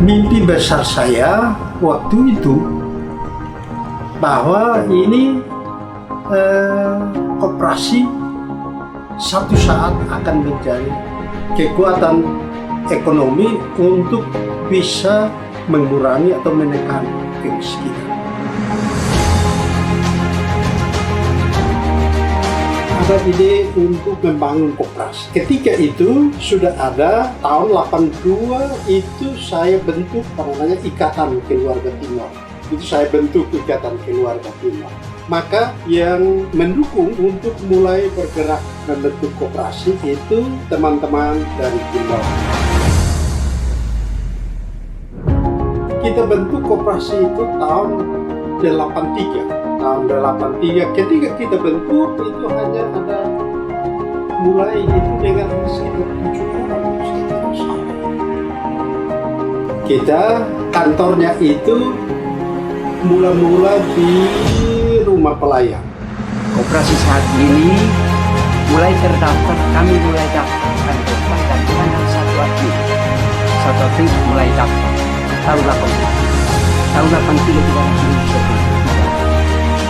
Mimpi besar saya waktu itu bahwa ini koperasi satu saat akan menjadi kekuatan ekonomi untuk bisa mengurangi atau menekan kemiskinan. Ada ide untuk membangun koperasi. Ketika itu sudah ada tahun 82 itu saya bentuk namanya Ikatan Keluarga Timor. Itu saya bentuk Ikatan Keluarga Timor. Maka yang mendukung untuk mulai bergerak membentuk koperasi itu teman-teman dari Timor. Kita bentuk koperasi itu tahun 83. Tahun 83 ketika kita bentuk itu hanya ada mulai itu dengan sekitar 7 orang. Kita kantornya itu mula-mula di rumah pelayan. Koperasi saat ini mulai terdaftar, kami mulai daftarkan dan tanggal 1 April mulai daftar tahun 80. Tahun 83 juga masih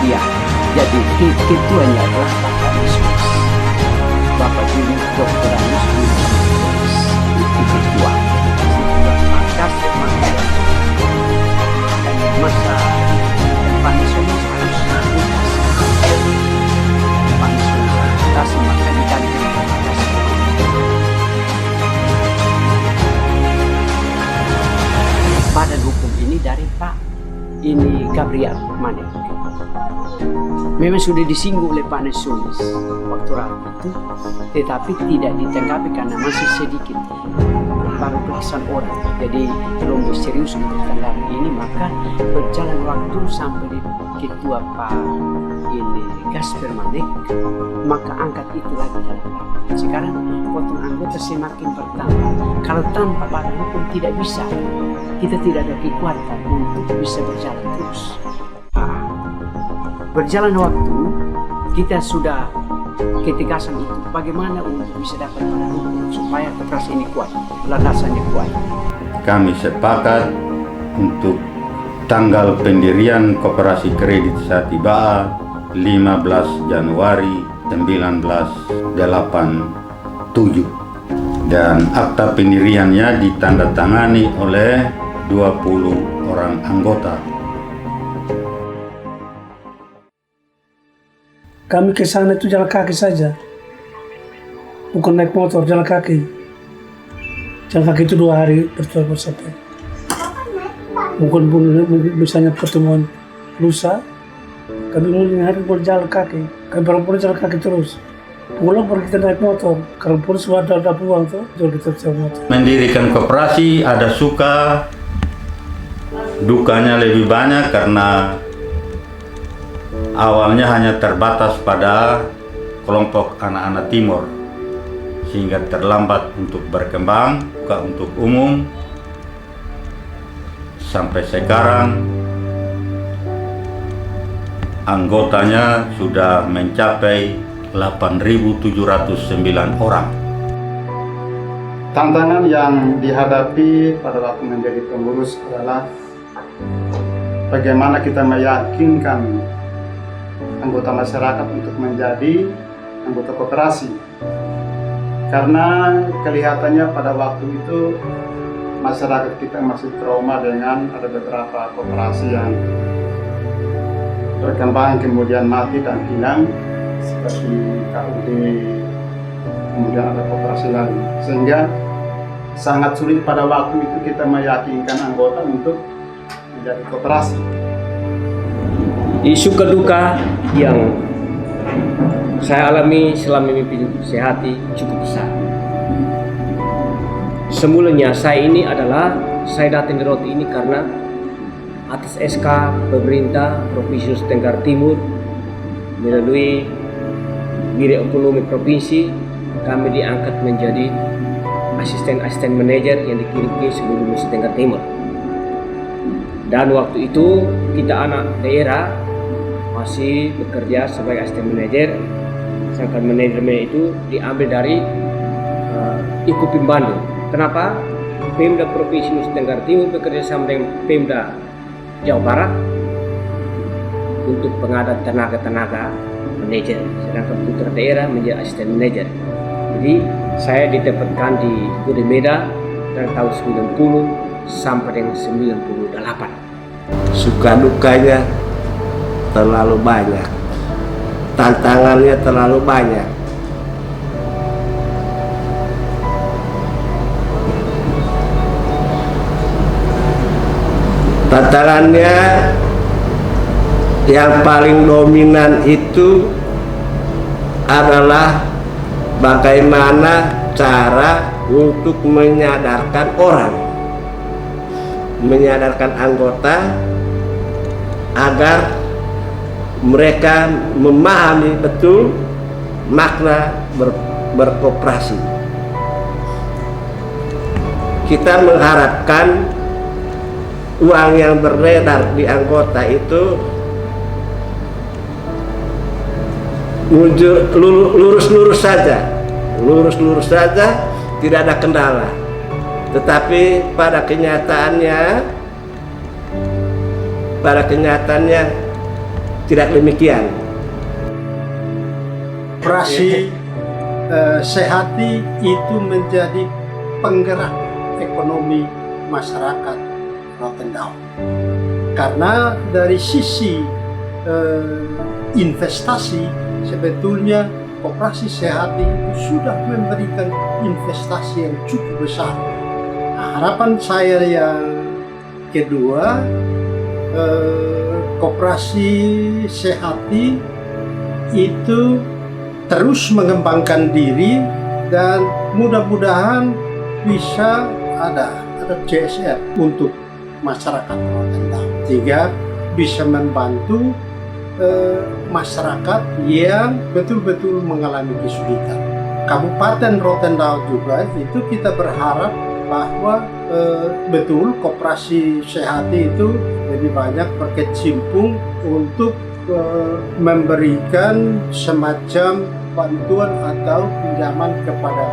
iya, jadi ketuanya adalah Bapak Yesus. Bapak Yunus Dr. Anus itu ketua. Maka dan masa Pak Yesus harus Pak Yesus atas maka diganti badan hukum ini dari Pak Gabriel Manek. Memang sudah disinggung oleh Pak Nesulis waktu rapat itu, tetapi tidak ditanggapi karena masih sedikit baru perasaan orang. Jadi belum serius untuk tanggapi ini, maka berjalan waktu sampai di ketua Pak Gasper Manek, maka angkat itu lagi dalam rapat. Sekarang potong anggota semakin bertambah. Kalau tanpa badan hukum tidak bisa, kita tidak ada kekuatan untuk bisa berjalan terus. Berjalan waktu, kita sudah ketegasan itu bagaimana untuk bisa dapat badan hukum supaya koperasi ini kuat, landasannya kuat. Kami sepakat untuk tanggal pendirian Koperasi Kredit Satibaa 15 Januari 1987 dan akta pendiriannya ditandatangani oleh 20 orang anggota. Kami ke sana itu jalan kaki saja, bukan naik motor, jalan kaki. Jalan kaki itu 2 hari bertemu sampai. Mungkin misalnya pertemuan lusa, kami mulai hari berjalan kaki. Kami perempuan jalan kaki terus. Pulang baru kita naik motor. Kalau pun sudah ada pulang tuh, jadi kita sewa motor. Mendirikan koperasi ada suka, dukanya lebih banyak karena awalnya hanya terbatas pada kelompok anak-anak Timor sehingga terlambat untuk berkembang, buka untuk umum. Sampai sekarang anggotanya sudah mencapai 8.709 orang. Tantangan yang dihadapi pada waktu menjadi pengurus adalah bagaimana kita meyakinkan anggota masyarakat untuk menjadi anggota koperasi. Karena kelihatannya pada waktu itu masyarakat kita masih trauma dengan ada beberapa koperasi yang berkembang kemudian mati dan hilang seperti KUD, kemudian ada koperasi lain, sehingga sangat sulit pada waktu itu kita meyakinkan anggota untuk menjadi koperasi. Isu keduka yang saya alami selama mimpi sehati cukup besar. Semulanya saya datang di Roti ini karena atas SK pemerintah Provinsi Sulawesi Tenggara Timur melalui Biro Ekonomi Provinsi, kami diangkat menjadi asisten manajer yang dikirim ke seluruh Sulawesi Tenggara Timur. Dan waktu itu kita anak daerah masih bekerja sebagai asisten manajer, sedangkan manajemen itu diambil dari Ikupim Bandung. Kenapa? Pemda Provinsi Nusa Tenggara Timur bekerja sama dengan Pemda Jawa Barat untuk pengadaan tenaga-tenaga manajer, sedangkan putra daerah menjadi asisten manajer. Jadi saya ditempatkan di Kode Meda dari tahun 90 sampai dengan 98. Suka dukanya terlalu banyak, tantangannya terlalu banyak. Tantangannya yang paling dominan itu adalah bagaimana cara untuk menyadarkan orang, menyadarkan anggota agar mereka memahami betul makna berkoperasi. Kita mengharapkan uang yang beredar di anggota itu lurus-lurus saja, tidak ada kendala. Tetapi pada kenyataannya tidak demikian. Koperasi Sehati itu menjadi penggerak ekonomi masyarakat Rotendao. Karena dari sisi investasi, sebetulnya Koperasi Sehati itu sudah memberikan investasi yang cukup besar. Nah, harapan saya yang kedua, Koperasi Sehati itu terus mengembangkan diri dan mudah-mudahan bisa ada CSR untuk masyarakat Rotendao, sehingga bisa membantu masyarakat yang betul-betul mengalami kesulitan. Kabupaten Rotendao juga itu kita berharap bahwa betul Koperasi Sehati itu lebih banyak berkecimpung untuk memberikan semacam bantuan atau pinjaman kepada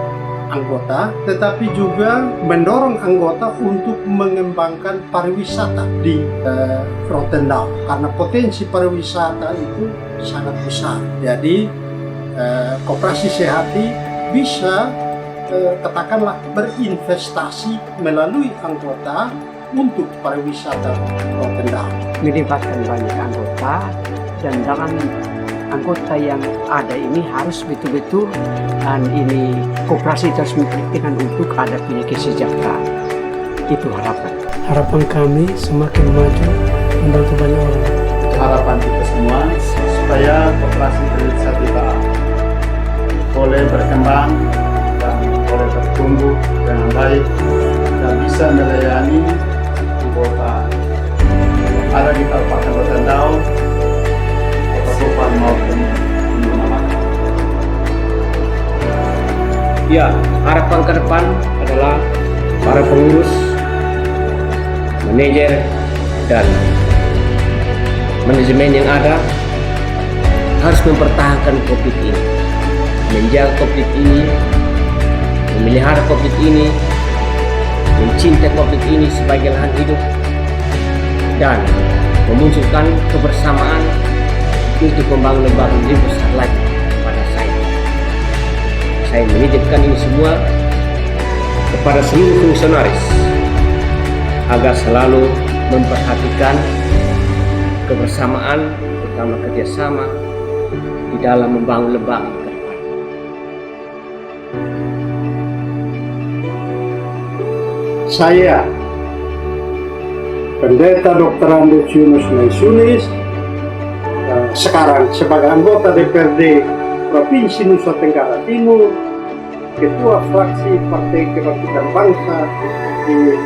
anggota, tetapi juga mendorong anggota untuk mengembangkan pariwisata di Rotendao, karena potensi pariwisata itu sangat besar. Jadi Koperasi Sehati bisa katakanlah berinvestasi melalui anggota untuk pariwisata Rotendao. Melibatkan banyak anggota, dan dalam anggota yang ada ini harus betul-betul, dan ini koperasi terus memperhatikan untuk ada punya kesejahteraan. Itu harapan. Harapan kami semakin maju, membantu banyak orang. Harapan kita semua supaya Koperasi Kredit Sejahtera boleh berkembang dan boleh bertumbuh dengan baik dan bisa melayani anggota ada di Kabupaten Rotendao, Kota Kupang maupun di mana-mana. Ya, harapan ke depan adalah para pengurus, manajer, dan manajemen yang ada harus mempertahankan Kopit ini, menjaga Kopit ini, memelihara Kopit ini, mencintai Kopit ini sebagai lahan hidup, dan memunculkan kebersamaan untuk membangun lembaga lebih besar lagi kepada saya. Saya menitipkan ini semua kepada seluruh fungsionaris agar selalu memperhatikan kebersamaan, terutama kerjasama di dalam membangun lembaga ke depan. Saya, Pendeta Dr. Andus Yunus Maisulis, sekarang sebagai anggota DPRD Provinsi Nusa Tenggara Timur, Ketua Fraksi Partai Kebangkitan Bangsa di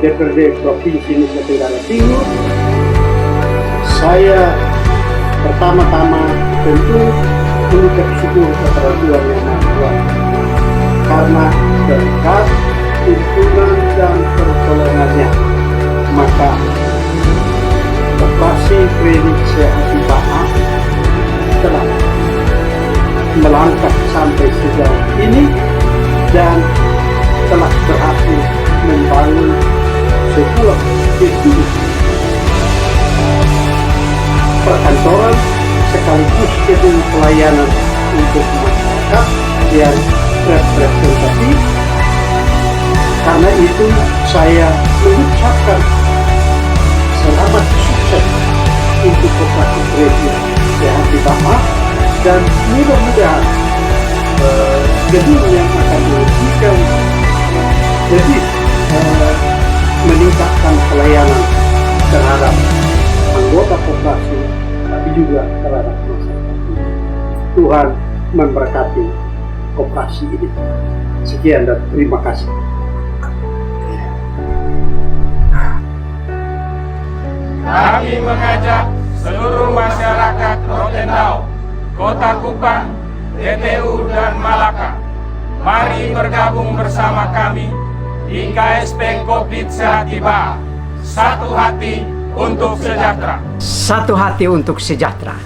DPRD Provinsi Nusa Tenggara Timur, saya pertama-tama tentu mengucap syukur kepada Tuhan Yang Maha Kuasa karena berkat tuntunan dan pertolongannya, maka Koperasi Kredit Sejahtera telah melangkah sampai sejauh ini, dan telah berhasil membangun sebuah gedung perkantoran sekaligus gedung pelayanan untuk masyarakat yang representatif. Karena itu saya mengucapkan selamat sukses untuk Koperasi Gereja CHTBA, dan mudah-mudahan gedung yang akan diresmikan lebih meningkatkan pelayanan terhadap anggota koperasi, tapi juga terhadap masyarakat. Tuhan memberkati koperasi ini. Sekian dan terima kasih. Kami mengajak seluruh masyarakat Rotendao, Kota Kupang, TTU dan Malaka. Mari bergabung bersama kami di KSP Kopit CHTBA. Satu hati untuk sejahtera. Satu hati untuk sejahtera.